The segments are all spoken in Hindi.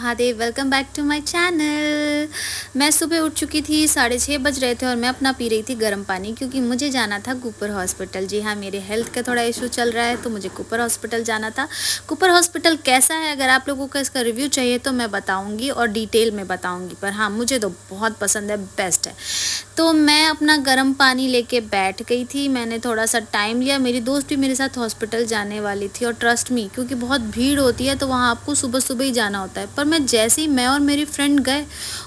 Mahadev. Welcome back to my channel. मैं सुबह उठ चुकी थी, 6:30 बज रहे थे और मैं अपना पी रही थी गर्म पानी क्योंकि मुझे जाना था कूपर हॉस्पिटल। जी हाँ, मेरे हेल्थ का थोड़ा इशू चल रहा है तो मुझे कूपर हॉस्पिटल जाना था। कूपर हॉस्पिटल कैसा है, अगर आप लोगों को इसका रिव्यू चाहिए तो मैं बताऊँगी और डिटेल में बताऊँगी, पर हाँ मुझे तो बहुत पसंद है, बेस्ट है। तो मैं अपना गर्म पानी लेके बैठ गई थी। मैंने थोड़ा सा टाइम लिया, मेरी दोस्त भी मेरे साथ हॉस्पिटल जाने वाली थी और ट्रस्ट मी, क्योंकि बहुत भीड़ होती है तो वहाँ आपको सुबह सुबह ही जाना होता है। पर मैं जैसे ही मैं और मेरी फ्रेंड गए,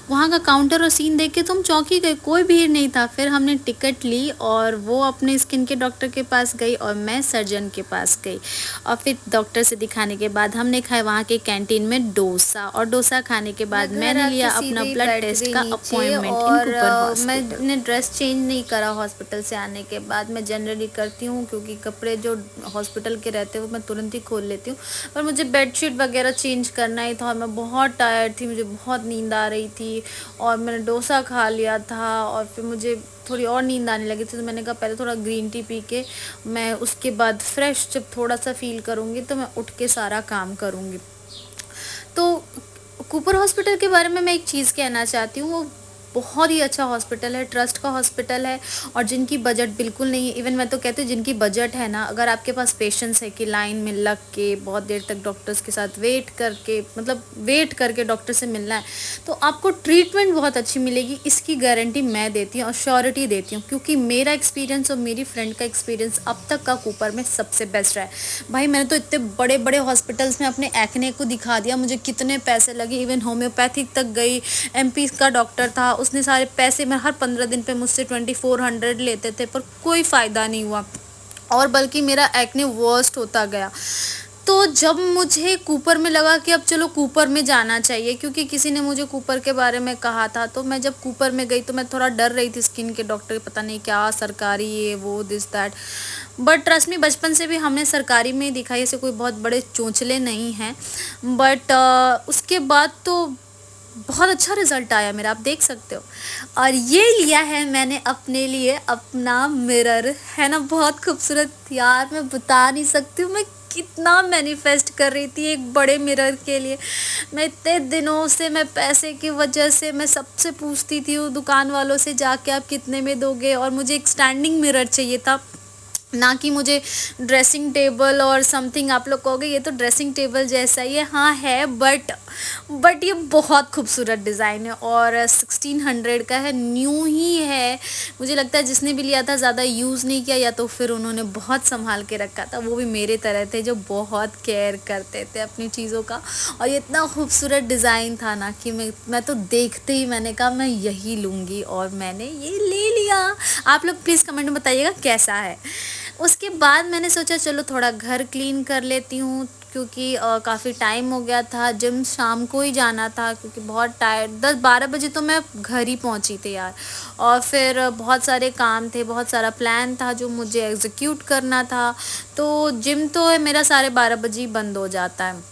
वहाँ का काउंटर और सीन देख के तुम चौंकी गए, कोई भीड़ नहीं था। फिर हमने टिकट ली और वो अपने स्किन के डॉक्टर के पास गई और मैं सर्जन के पास गई। और फिर डॉक्टर से दिखाने के बाद हमने खाए वहाँ के कैंटीन में डोसा, और डोसा खाने के बाद मैंने लिया अपना ब्लड टेस्ट का अपॉइंटमेंट इन कूपर हॉस्पिटल। मैंने ड्रेस चेंज नहीं करा हॉस्पिटल से आने के बाद, मैं जनरली करती हूँ क्योंकि कपड़े जो हॉस्पिटल के रहते हैं वो मैं तुरंत ही खोल लेती हूँ। पर मुझे बेडशीट वगैरह चेंज करना ही था और मैं बहुत टायर्ड थी, मुझे बहुत नींद आ रही थी और मैंने डोसा खा लिया था और फिर मुझे थोड़ी और नींद आने लगी थी। तो मैंने कहा पहले थोड़ा ग्रीन टी पी के मैं उसके बाद फ्रेश जब थोड़ा सा फील करूँगी तो मैं उठ के सारा काम करूँगी। तो कूपर हॉस्पिटल के बारे में मैं एक चीज़ कहना चाहती हूँ, वो बहुत ही अच्छा हॉस्पिटल है, ट्रस्ट का हॉस्पिटल है। और जिनकी बजट बिल्कुल नहीं है, इवन मैं तो कहती हूँ जिनकी बजट है ना, अगर आपके पास पेशेंस है कि लाइन में लग के बहुत देर तक डॉक्टर्स के साथ वेट करके डॉक्टर से मिलना है, तो आपको ट्रीटमेंट बहुत अच्छी मिलेगी, इसकी गारंटी मैं देती हूँ और श्योरिटी देती हूँ, क्योंकि मेरा एक्सपीरियंस और मेरी फ्रेंड का एक्सपीरियंस अब तक का कूपर में सबसे बेस्ट रहा है। भाई मैंने तो इतने बड़े बड़े हॉस्पिटल्स में अपने एक्ने को दिखा दिया, मुझे कितने पैसे लगे, इवन होम्योपैथिक तक गई, एमपी का डॉक्टर था, उसने सारे पैसे में हर 15 दिन पे मुझसे 2400 लेते थे, पर कोई फ़ायदा नहीं हुआ और बल्कि मेरा एक्ने वर्स्ट होता गया। तो जब मुझे कूपर में लगा कि अब चलो कूपर में जाना चाहिए, क्योंकि किसी ने मुझे कूपर के बारे में कहा था, तो मैं जब कूपर में गई तो मैं थोड़ा डर रही थी, स्किन के डॉक्टर पता नहीं क्या सरकारी ये वो this that, but trust me बचपन से भी हमने सरकारी में ही दिखाई, ऐसे कोई बहुत बड़े चोंचले नहीं हैं। बट उसके बाद तो बहुत अच्छा रिजल्ट आया मेरा, आप देख सकते हो। और ये लिया है मैंने अपने लिए अपना मिरर, है ना बहुत खूबसूरत यार, मैं बता नहीं सकती हूँ मैं कितना मैनिफेस्ट कर रही थी एक बड़े मिरर के लिए। मैं इतने दिनों से मैं पैसे की वजह से मैं सबसे पूछती थी दुकान वालों से जाके आप कितने में दोगे, और मुझे एक स्टैंडिंग मिरर चाहिए था, ना कि मुझे ड्रेसिंग टेबल और समथिंग। आप लोग कहोगे ये तो ड्रेसिंग टेबल जैसा ही है, हाँ है, बट ये बहुत खूबसूरत डिज़ाइन है और 1600 का है, न्यू ही है। मुझे लगता है जिसने भी लिया था ज़्यादा यूज़ नहीं किया, या तो फिर उन्होंने बहुत संभाल के रखा था, वो भी मेरे तरह थे जो बहुत केयर करते थे अपनी चीज़ों का। और ये इतना खूबसूरत डिज़ाइन था ना कि मैं तो देखते ही मैंने कहा मैं यही लूँगी और मैंने ये ले लिया। आप लोग प्लीज़ कमेंट में बताइएगा कैसा है। उसके बाद मैंने सोचा चलो थोड़ा घर क्लीन कर लेती हूँ, क्योंकि काफ़ी टाइम हो गया था, जिम शाम को ही जाना था क्योंकि बहुत टायर्ड, 10-12 बजे तो मैं घर ही पहुँची थी यार। और फिर बहुत सारे काम थे, बहुत सारा प्लान था जो मुझे एग्जीक्यूट करना था, तो जिम तो है मेरा 12:30 बजे ही बंद हो जाता है।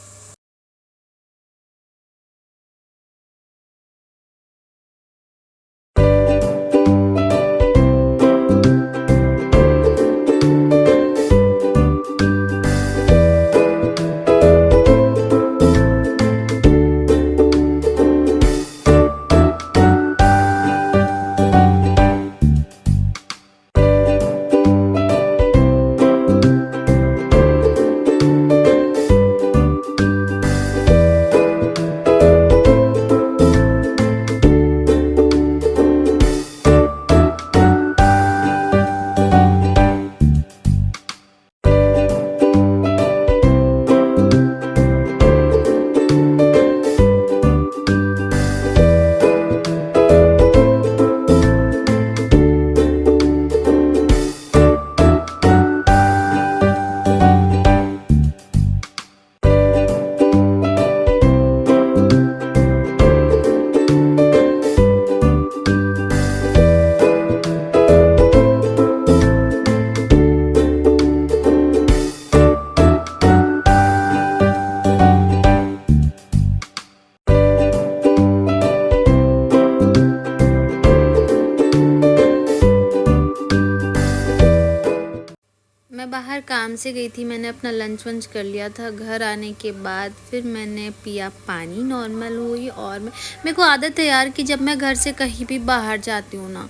बाहर काम से गई थी, मैंने अपना लंच वंच कर लिया था। घर आने के बाद फिर मैंने पिया पानी, नॉर्मल हुई। और मेरे को आदत है यार कि जब मैं घर से कहीं भी बाहर जाती हूँ ना,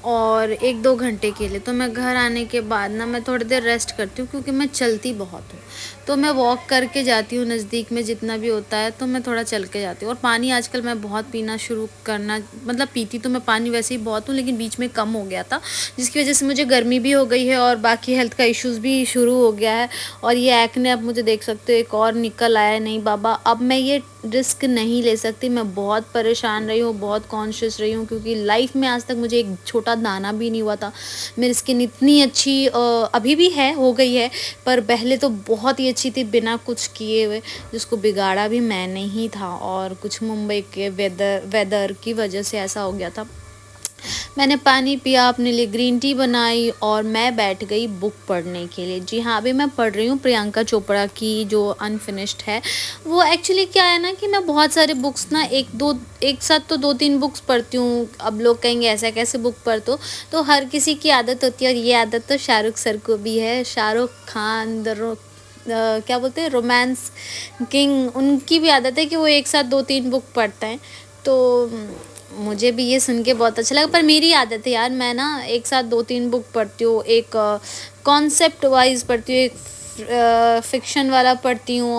और 1-2 घंटे के लिए, तो मैं घर आने के बाद ना मैं थोड़ी देर रेस्ट करती हूँ, क्योंकि मैं चलती बहुत हूँ। तो मैं वॉक करके जाती हूँ, नज़दीक में जितना भी होता है तो मैं थोड़ा चल के जाती हूँ। और पानी आजकल मैं बहुत पीना शुरू करना, मतलब पीती तो मैं पानी वैसे ही बहुत हूँ, लेकिन बीच में कम हो गया था, जिसकी वजह से मुझे गर्मी भी हो गई है और बाकी हेल्थ का इश्यूज़ भी शुरू हो गया है। और ये एक्ने, अब मुझे देख सकते हो एक और निकल आया है। नहीं बाबा, अब मैं ये रिस्क नहीं ले सकती। मैं बहुत परेशान रही हूँ, बहुत कॉन्शियस रही हूँ, क्योंकि लाइफ में आज तक मुझे एक छोटा दाना भी नहीं हुआ था। मेरी स्किन इतनी अच्छी अभी भी है, हो गई है, पर पहले तो बहुत ही अच्छी थी बिना कुछ किए हुए, जिसको बिगाड़ा भी मैंने ही था। और कुछ मुंबई के वेदर की वजह से ऐसा हो गया था। मैंने पानी पिया, अपने लिए ग्रीन टी बनाई और मैं बैठ गई बुक पढ़ने के लिए। जी हाँ, अभी मैं पढ़ रही हूँ प्रियंका चोपड़ा की जो अनफिनिश्ड है। वो एक्चुअली क्या है ना कि मैं बहुत सारे बुक्स ना एक साथ तो 2-3 बुक्स पढ़ती हूँ। अब लोग कहेंगे ऐसा कैसे बुक पढ़ते हो, तो हर किसी की आदत होती है, और ये आदत तो शाहरुख सर को भी है। शाहरुख खान क्या बोलते हैं, रोमांस किंग, उनकी भी आदत है कि वो एक साथ 2-3 बुक पढ़ते हैं। तो मुझे भी ये सुन के बहुत अच्छा लगा, पर मेरी आदत है यार, मैं ना एक साथ 2-3 बुक पढ़ती हूँ। एक कॉन्सेप्ट वाइज पढ़ती हूँ, एक फिक्शन वाला पढ़ती हूँ,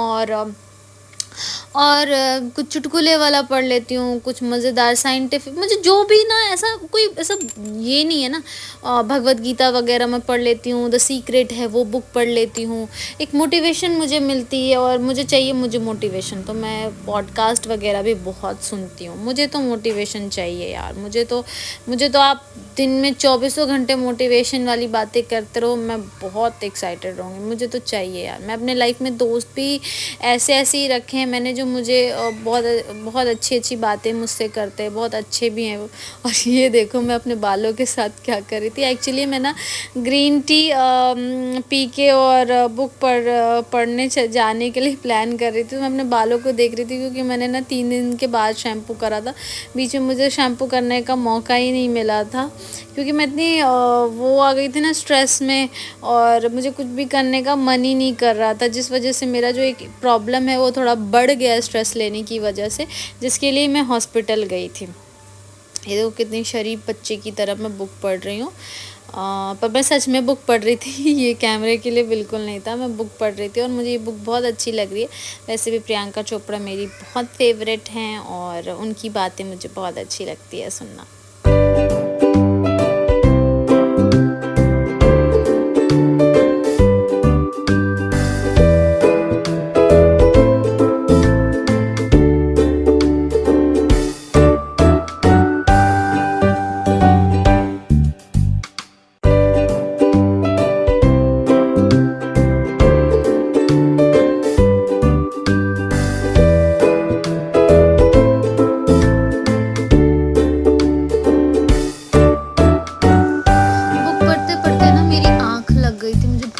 और कुछ चुटकुले वाला पढ़ लेती हूँ, कुछ मज़ेदार साइंटिफिक, मुझे जो भी ना, ऐसा कोई ऐसा ये नहीं है ना। भगवत गीता वगैरह मैं पढ़ लेती हूँ, द सीक्रेट है वो बुक पढ़ लेती हूँ। एक मोटिवेशन मुझे मिलती है, और मुझे चाहिए मुझे मोटिवेशन, तो मैं पॉडकास्ट वगैरह भी बहुत सुनती हूँ। मुझे तो मोटिवेशन चाहिए यार, मुझे तो आप दिन में 24 घंटे मोटिवेशन वाली बातें करते रहो, मैं बहुत एक्साइटेड रहूँगी। मुझे तो चाहिए यार। मैं अपने लाइफ में दोस्त भी ऐसे ही रखे हैं मैंने, जो मुझे बहुत बहुत अच्छी बातें मुझसे करते हैं, बहुत अच्छे भी हैं वो। और ये देखो मैं अपने बालों के साथ क्या कर रही थी, एक्चुअली मैं ना ग्रीन टी पी के और बुक पढ़ने जाने के लिए प्लान कर रही थी। मैं अपने बालों को देख रही थी, क्योंकि मैंने ना 3 दिन के बाद शैम्पू करा था। बीच में मुझे शैम्पू करने का मौका ही नहीं मिला था, क्योंकि मैं इतनी वो आ गई थी ना स्ट्रेस में, और मुझे कुछ भी करने का मन ही नहीं कर रहा था, जिस वजह से मेरा जो एक प्रॉब्लम है वो थोड़ा बढ़ गया स्ट्रेस लेने की वजह से, जिसके लिए मैं हॉस्पिटल गई थी। ये देखो कितनी शरीफ बच्चे की तरह मैं बुक पढ़ रही हूँ, पर मैं सच में बुक पढ़ रही थी। ये कैमरे के लिए बिल्कुल नहीं था, मैं बुक पढ़ रही थी, और मुझे ये बुक बहुत अच्छी लग रही है। वैसे भी प्रियंका चोपड़ा मेरी बहुत फेवरेट हैं, और उनकी बातें मुझे बहुत अच्छी लगती है सुनना।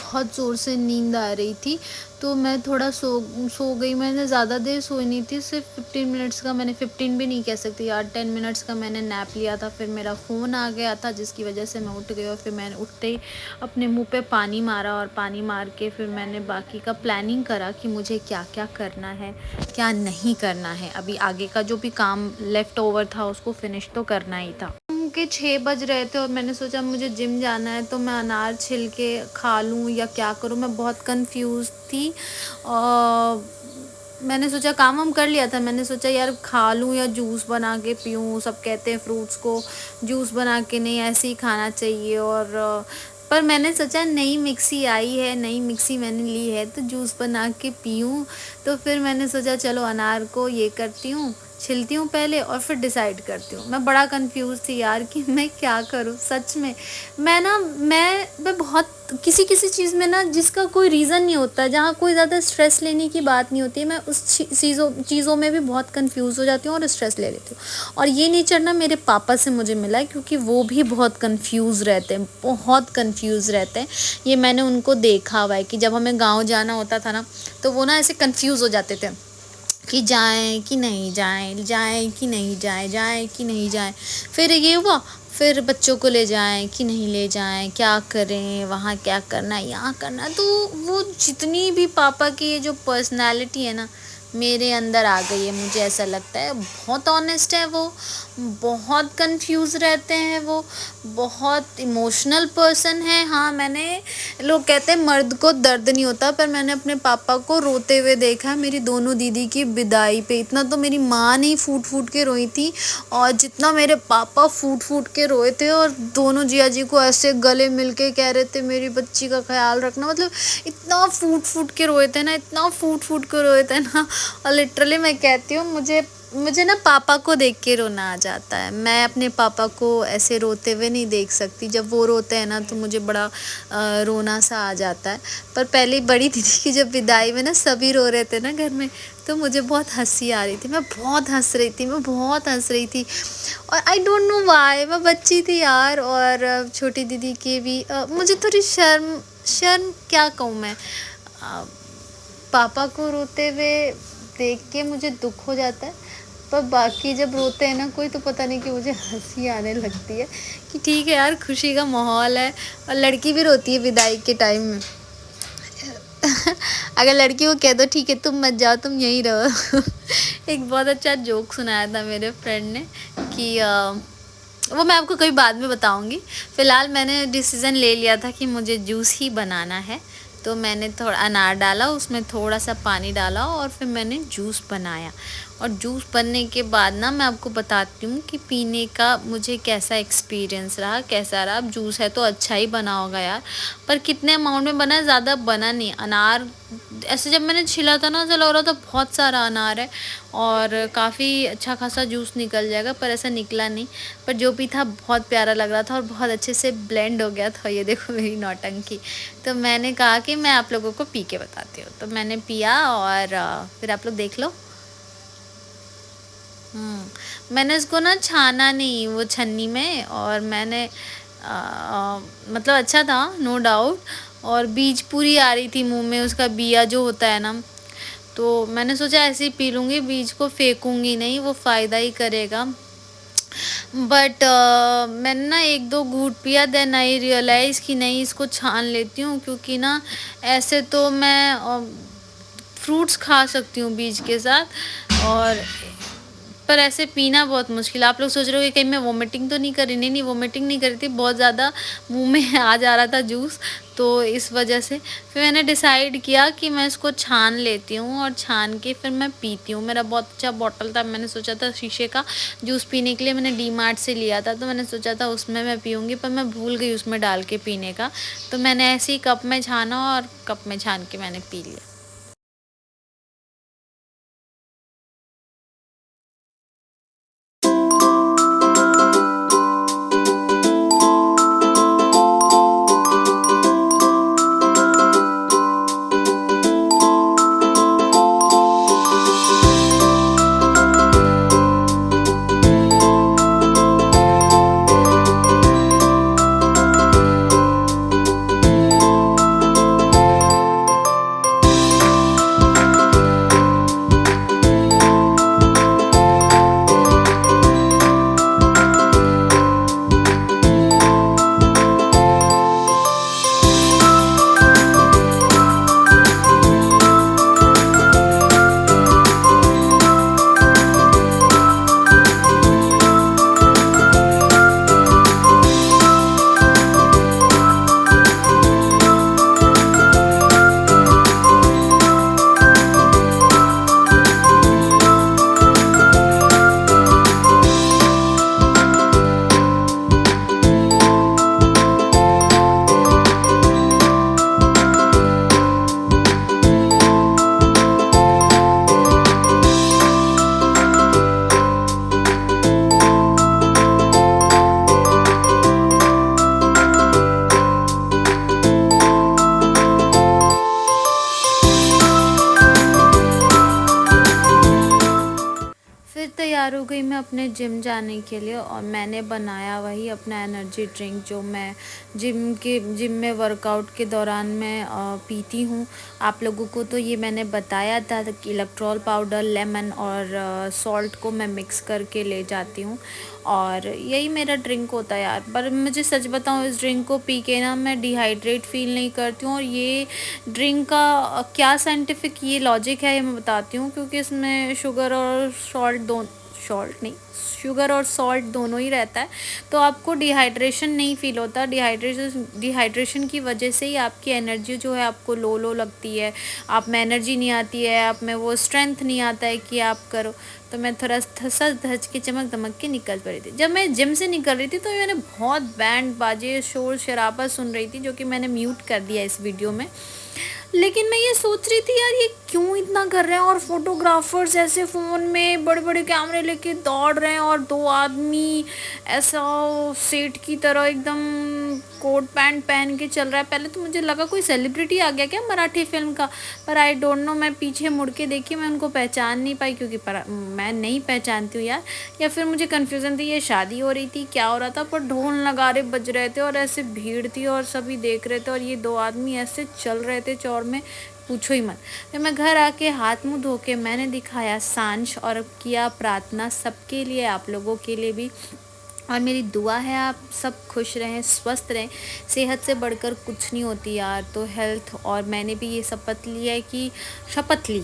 बहुत ज़ोर से नींद आ रही थी, तो मैं थोड़ा सो गई। मैंने ज़्यादा देर सोई नहीं थी, सिर्फ 15 मिनट्स का, मैंने 15 भी नहीं कह सकती यार, 10 मिनट्स का मैंने नैप लिया था। फिर मेरा फ़ोन आ गया था, जिसकी वजह से मैं उठ गई, और फिर मैंने उठते ही अपने मुंह पे पानी मारा, और पानी मार के फिर मैंने बाकी का प्लानिंग करा कि मुझे क्या क्या करना है, क्या नहीं करना है। अभी आगे का जो भी काम लेफ़्ट ओवर था उसको फिनिश तो करना ही था। के 6 बज रहे थे, और मैंने सोचा मुझे जिम जाना है, तो मैं अनार छिल के खा लूँ या क्या करूँ। मैं बहुत कंफ्यूज थी। मैंने सोचा काम वाम कर लिया था, मैंने सोचा यार खा लूँ या जूस बना के पीऊँ। सब कहते हैं फ्रूट्स को जूस बना के नहीं, ऐसे ही खाना चाहिए। और पर मैंने सोचा नई मिक्सी आई है, नई मिक्सी मैंने ली है, तो जूस बना के पीऊँ। तो फिर मैंने सोचा चलो अनार को ये करती हूँ, छिलती हूँ पहले, और फिर डिसाइड करती हूँ। मैं बड़ा कंफ्यूज थी यार कि मैं क्या करूँ सच में। मैं बहुत किसी चीज़ में ना, जिसका कोई रीज़न नहीं होता, जहाँ कोई ज़्यादा स्ट्रेस लेने की बात नहीं होती है, मैं उस चीज़ों में भी बहुत कंफ्यूज हो जाती हूँ और स्ट्रेस ले लेती हूँ। और ये नेचर ना मेरे पापा से मुझे मिला है, क्योंकि वो भी बहुत कंफ्यूज रहते हैं, बहुत कंफ्यूज रहते हैं। ये मैंने उनको देखा हुआ है कि जब हमें गाँव जाना होता था ना, तो वो ना ऐसे कंफ्यूज हो जाते थे कि जाएं कि नहीं जाएं, जाएं कि नहीं जाएं, जाएं कि नहीं जाएं। फिर ये हुआ, फिर बच्चों को ले जाएँ कि नहीं ले जाएँ, क्या करें, वहाँ क्या करना है, यहाँ करना है। तो वो जितनी भी पापा की ये जो पर्सनैलिटी है ना, मेरे अंदर आ गई है, मुझे ऐसा लगता है। बहुत ऑनेस्ट है वो, बहुत कन्फ्यूज़ रहते हैं वो, बहुत इमोशनल पर्सन है। हाँ, मैंने लोग कहते हैं मर्द को दर्द नहीं होता, पर मैंने अपने पापा को रोते हुए देखा है मेरी दोनों दीदी की विदाई पे। इतना तो मेरी माँ नहीं फूट-फूट के रोई थी, और जितना मेरे पापा फूट-फूट के रोए थे, और दोनों जिया जी को ऐसे गले मिल के कह रहे थे मेरी बच्ची का ख़्याल रखना। मतलब इतना फूट-फूट के रोए थे ना, इतना फूट-फूट के रोए थे ना। और लिटरली मैं कहती हूँ, मुझे मुझे ना पापा को देख के रोना आ जाता है। मैं अपने पापा को ऐसे रोते हुए नहीं देख सकती। जब वो रोते हैं ना तो मुझे बड़ा रोना सा आ जाता है। पर पहले बड़ी दीदी की जब विदाई में ना सभी रो रहे थे ना घर में, तो मुझे बहुत हंसी आ रही थी। मैं बहुत हंस रही थी, मैं बहुत हंस रही थी। और आई डोंट नो व्हाई, मैं बच्ची थी यार। और छोटी दीदी की भी मुझे थोड़ी शर्म शर्म क्या कहूँ मैं, पापा को रोते हुए देख के मुझे दुख हो जाता है। पर बाकी जब रोते हैं ना कोई, तो पता नहीं कि मुझे हंसी आने लगती है कि ठीक है यार, खुशी का माहौल है। और लड़की भी रोती है विदाई के टाइम में। अगर लड़की को कह दो ठीक है तुम मत जाओ, तुम यहीं रहो। एक बहुत अच्छा जोक सुनाया था मेरे फ्रेंड ने कि वो मैं आपको कभी बाद में बताऊंगी। फ़िलहाल मैंने डिसीज़न ले लिया था कि मुझे जूस ही बनाना है। तो मैंने थोड़ा अनार डाला, उसमें थोड़ा सा पानी डाला, और फिर मैंने जूस बनाया। और जूस बनने के बाद ना मैं आपको बताती हूँ कि पीने का मुझे कैसा एक्सपीरियंस रहा, कैसा रहा। अब जूस है तो अच्छा ही बना होगा यार, पर कितने अमाउंट में बना है, ज़्यादा बना नहीं। अनार ऐसे जब मैंने छिला था ना, ऐसा लग रहा था बहुत सारा अनार है और काफ़ी अच्छा खासा जूस निकल जाएगा, पर ऐसा निकला नहीं। पर जो भी था बहुत प्यारा लग रहा था और बहुत अच्छे से ब्लेंड हो गया था। ये देखो मेरी नौटंकी। तो मैंने कहा कि मैं आप लोगों को पी के बताती हूँ। तो मैंने पिया, और फिर आप लोग देख लो। मैंने इसको ना छाना नहीं वो छन्नी में, और मैंने मतलब अच्छा था नो डाउट। और बीज पूरी आ रही थी मुंह में, उसका बिया जो होता है ना। तो मैंने सोचा ऐसे ही पी लूँगी, बीज को फेंकूंगी नहीं, वो फ़ायदा ही करेगा। बट मैंने ना एक दो घूंट पिया, देन आई रियलाइज़ कि नहीं, इसको छान लेती हूँ। क्योंकि ना ऐसे तो मैं फ्रूट्स खा सकती हूँ बीज के साथ, और पर ऐसे पीना बहुत मुश्किल है। आप लोग सोच रहे हो कि कहीं मैं वोमिटिंग तो नहीं कर रही। नहीं, वोमिटिंग नहीं कर रही थी, बहुत ज़्यादा मुँह में आ जा रहा था जूस, तो इस वजह से फिर मैंने डिसाइड किया कि मैं इसको छान लेती हूँ, और छान के फिर मैं पीती हूँ। मेरा बहुत अच्छा बॉटल था, मैंने सोचा था शीशे का जूस पीने के लिए, मैंने डीमार्ट से लिया था, तो मैंने सोचा था उसमें मैं पीऊँगी, पर मैं भूल गई उसमें डाल के पीने का। तो मैंने ऐसे ही कप में छाना, और कप में छान के मैंने पी लिया। में अपने जिम जाने के लिए और मैंने बनाया वही अपना एनर्जी ड्रिंक जो मैं जिम में वर्कआउट के दौरान मैं पीती हूँ। आप लोगों को तो ये मैंने बताया था कि इलेक्ट्रॉल पाउडर, लेमन और सॉल्ट को मैं मिक्स करके ले जाती हूँ और यही मेरा ड्रिंक होता है यार। पर मुझे सच बताऊँ, इस ड्रिंक को पी के ना मैं डिहाइड्रेट फील नहीं करती हूँ। और ये ड्रिंक का क्या साइंटिफिक ये लॉजिक है ये मैं बताती हूँ, क्योंकि इसमें शुगर और सॉल्ट दोनों ही रहता है, तो आपको डिहाइड्रेशन नहीं फील होता। डिहाइड्रेशन की वजह से ही आपकी एनर्जी जो है आपको लो लो लगती है, आप में एनर्जी नहीं आती है, आप में वो स्ट्रेंथ नहीं आता है कि आप करो। तो मैं थोड़ा सज धज के चमक दमक के निकल पड़ी थी। जब मैं जिम से निकल रही थी तो मैंने बहुत बैंड बाजे शोर शराबा सुन रही थी, जो कि मैंने म्यूट कर दिया इस वीडियो में। लेकिन मैं ये सोच रही थी यार ये क्यों इतना कर रहे हैं, और फोटोग्राफर्स ऐसे फ़ोन में बड़े बड़े कैमरे लेके दौड़ रहे हैं और दो आदमी ऐसा सेठ की तरह एकदम कोट पैंट पहन के चल रहा है। पहले तो मुझे लगा कोई सेलिब्रिटी आ गया क्या मराठी फिल्म का, पर आई डोंट नो। मैं पीछे मुड़ के देखी, मैं उनको पहचान नहीं पाई, क्योंकि मैं नहीं पहचानती हूँ यार, या फिर मुझे कन्फ्यूज़न थी ये शादी हो रही थी क्या हो रहा था। पर ढोल नगाड़े बज रहे थे और ऐसे भीड़ थी और सभी देख रहे थे और ये दो आदमी ऐसे चल रहे थे चौर में, पूछो ही मत। फिर मैं घर आके हाथ मुंह धो के मैंने दिखाया सांझ और किया प्रार्थना सबके लिए, आप लोगों के लिए भी। और मेरी दुआ है आप सब खुश रहें, स्वस्थ रहें। सेहत से बढ़कर कुछ नहीं होती यार, तो हेल्थ। और मैंने भी ये शपथ ली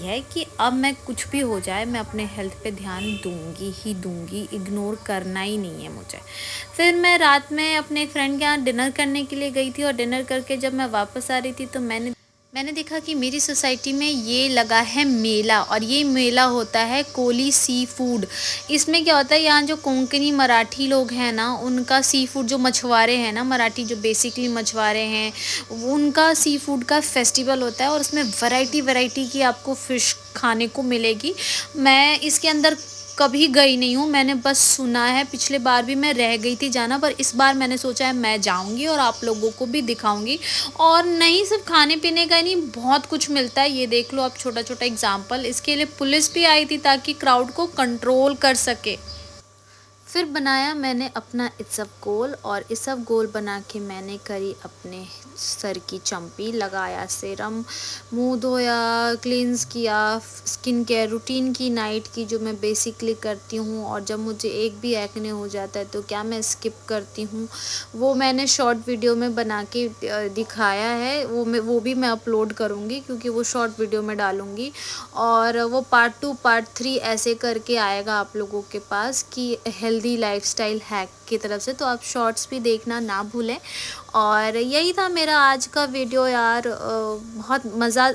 है कि अब मैं कुछ भी हो जाए मैं अपने हेल्थ पे ध्यान दूंगी, इग्नोर करना ही नहीं है मुझे। फिर मैं रात में अपने एक फ्रेंड के यहाँ डिनर करने के लिए गई थी और डिनर करके जब मैं वापस आ रही थी तो मैंने देखा कि मेरी सोसाइटी में ये लगा है मेला, और ये मेला होता है कोली सी फूड। इसमें क्या होता है, यहाँ जो कोंकणी मराठी लोग हैं ना, उनका सी फूड, जो मछुआरे हैं ना मराठी, जो बेसिकली मछुआरे हैं, उनका सी फूड का फेस्टिवल होता है और उसमें वैरायटी की आपको फ़िश खाने को मिलेगी। मैं इसके अंदर कभी गई नहीं हूँ, मैंने बस सुना है। पिछले बार भी मैं रह गई थी जाना, पर इस बार मैंने सोचा है मैं जाऊँगी और आप लोगों को भी दिखाऊँगी। और नहीं सिर्फ खाने पीने का ही नहीं, बहुत कुछ मिलता है। ये देख लो आप, छोटा छोटा एग्जाम्पल। इसके लिए पुलिस भी आई थी ताकि क्राउड को कंट्रोल कर सके। फिर बनाया मैंने अपना इत्सव गोल, और इत्सव गोल बना के मैंने करी अपने सर की चंपी, लगाया सीरम, मुंह धोया, क्लींस किया, स्किन केयर रूटीन की नाइट की जो मैं बेसिकली करती हूँ। और जब मुझे एक भी एक्ने हो जाता है तो क्या मैं स्किप करती हूँ, वो मैंने शॉर्ट वीडियो में बना के दिखाया है। वो भी मैं अपलोड करूँगी, क्योंकि वो शॉर्ट वीडियो में डालूँगी। और वो पार्ट 2 पार्ट 3 ऐसे करके आएगा आप लोगों के पास कि हेल्दी लाइफस्टाइल हैक की तरफ से, तो आप शॉर्ट्स भी देखना ना भूलें। और यही था मेरा आज का वीडियो यार, बहुत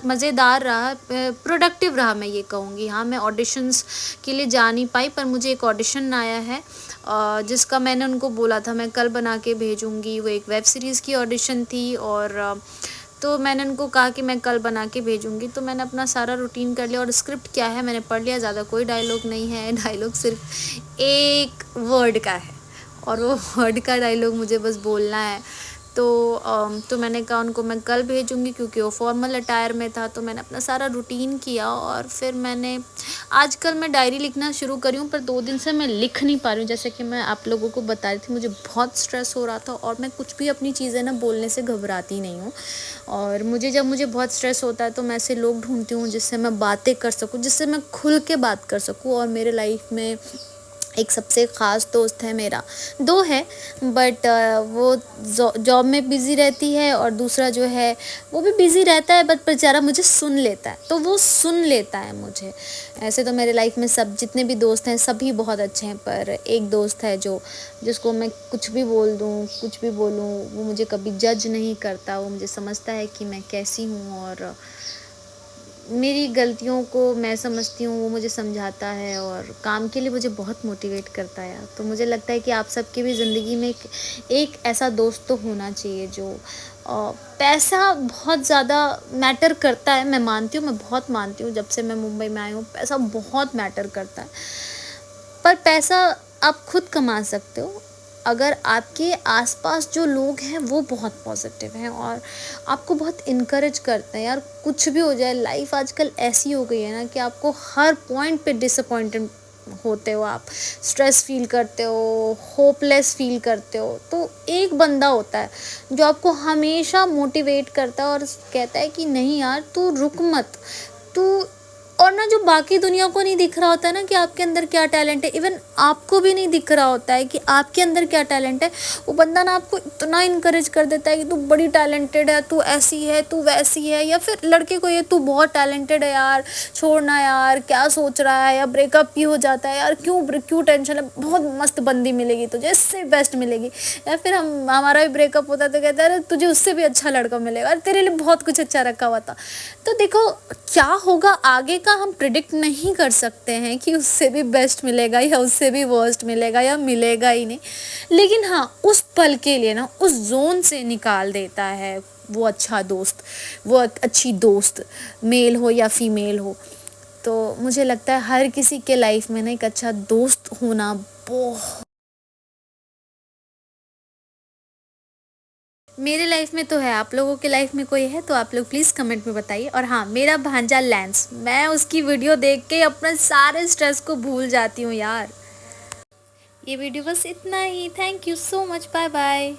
मज़ेदार रहा, प्रोडक्टिव रहा मैं ये कहूँगी। हाँ, मैं ऑडिशंस के लिए जा नहीं पाई, पर मुझे एक ऑडिशन आया है जिसका मैंने उनको बोला था मैं कल बना के भेजूँगी। वो एक वेब सीरीज़ की ऑडिशन थी, और तो मैंने उनको कहा कि मैं कल बना के भेजूँगी। तो मैंने अपना सारा रूटीन कर लिया, और स्क्रिप्ट क्या है मैंने पढ़ लिया, ज़्यादा कोई डायलॉग नहीं है। डायलॉग सिर्फ एक वर्ड का है, और वो वर्ड का डायलॉग मुझे बस बोलना है। तो मैंने कहा उनको मैं कल भेजूँगी, क्योंकि वो फॉर्मल अटायर में था। तो मैंने अपना सारा रूटीन किया, और फिर मैंने आजकल मैं डायरी लिखना शुरू करी हूँ, पर 2 दिन से मैं लिख नहीं पा रही हूँ। जैसे कि मैं आप लोगों को बता रही थी, मुझे बहुत स्ट्रेस हो रहा था, और मैं कुछ भी अपनी चीज़ें ना बोलने से घबराती नहीं हूँ। और जब मुझे बहुत स्ट्रेस होता है तो मैं ऐसे लोग ढूंढती हूँ जिससे मैं बातें कर सकूँ, जिससे मैं खुल के बात कर सकूँ। और मेरे लाइफ में एक सबसे ख़ास दोस्त है मेरा, 2 है, बट वो जॉब में बिज़ी रहती है, और दूसरा जो है वो भी बिज़ी रहता है, बट बेचारा मुझे सुन लेता है। तो वो सुन लेता है मुझे। ऐसे तो मेरे लाइफ में सब जितने भी दोस्त हैं सभी बहुत अच्छे हैं, पर एक दोस्त है जिसको मैं कुछ भी बोल दूँ, कुछ भी बोलूँ, वो मुझे कभी जज नहीं करता। वो मुझे समझता है कि मैं कैसी हूँ, और मेरी गलतियों को मैं समझती हूँ, वो मुझे समझाता है, और काम के लिए मुझे बहुत मोटिवेट करता है। तो मुझे लगता है कि आप सबकी भी ज़िंदगी में एक ऐसा दोस्त तो होना चाहिए जो पैसा बहुत ज़्यादा मैटर करता है। मैं मानती हूँ, मैं बहुत मानती हूँ, जब से मैं मुंबई में आई हूँ पैसा बहुत मैटर करता है। पर पैसा आप खुद कमा सकते हो, अगर आपके आसपास जो लोग हैं वो बहुत पॉजिटिव हैं और आपको बहुत इनकरेज करते हैं। यार कुछ भी हो जाए, लाइफ आजकल ऐसी हो गई है ना कि आपको हर पॉइंट पे होते हो, आप स्ट्रेस फील करते हो, होपलेस फील करते हो, तो एक बंदा होता है जो आपको हमेशा मोटिवेट करता है और कहता है कि नहीं यार तू रुक मत, तू। और ना जो बाकी दुनिया को नहीं दिख रहा होता है ना कि आपके अंदर क्या टैलेंट है, इवन आपको भी नहीं दिख रहा होता है कि आपके अंदर क्या टैलेंट है, वो बंदा ना आपको इतना इनकरेज कर देता है कि तू बड़ी टैलेंटेड है, तू ऐसी है, तू वैसी है। या फिर लड़के को ये तू बहुत टैलेंटेड है यार, छोड़ना यार, क्या सोच रहा है, या ब्रेकअप भी हो जाता है यार, क्यों क्यों टेंशन है, बहुत मस्त बंदी मिलेगी तुझे, इससे बेस्ट मिलेगी। या फिर हमारा भी ब्रेकअप होता है तो कहता है तुझे उससे भी अच्छा लड़का मिलेगा, और तेरे लिए बहुत कुछ अच्छा रखा हुआ था। तो देखो क्या होगा आगे का हम प्रिडिक्ट नहीं कर सकते हैं कि उससे भी बेस्ट मिलेगा या उससे भी वर्स्ट मिलेगा या मिलेगा ही नहीं। लेकिन हाँ, उस पल के लिए ना उस जोन से निकाल देता है वो अच्छा दोस्त, वो एक अच्छी दोस्त, मेल हो या फीमेल हो। तो मुझे लगता है हर किसी के लाइफ में ना एक अच्छा दोस्त होना बहुत, मेरे लाइफ में तो है। आप लोगों के लाइफ में कोई है तो आप लोग प्लीज़ कमेंट में बताइए। और हाँ, मेरा भांजा लेंस, मैं उसकी वीडियो देख के अपने सारे स्ट्रेस को भूल जाती हूँ यार। ये वीडियो बस इतना ही। Thank you so much, bye bye.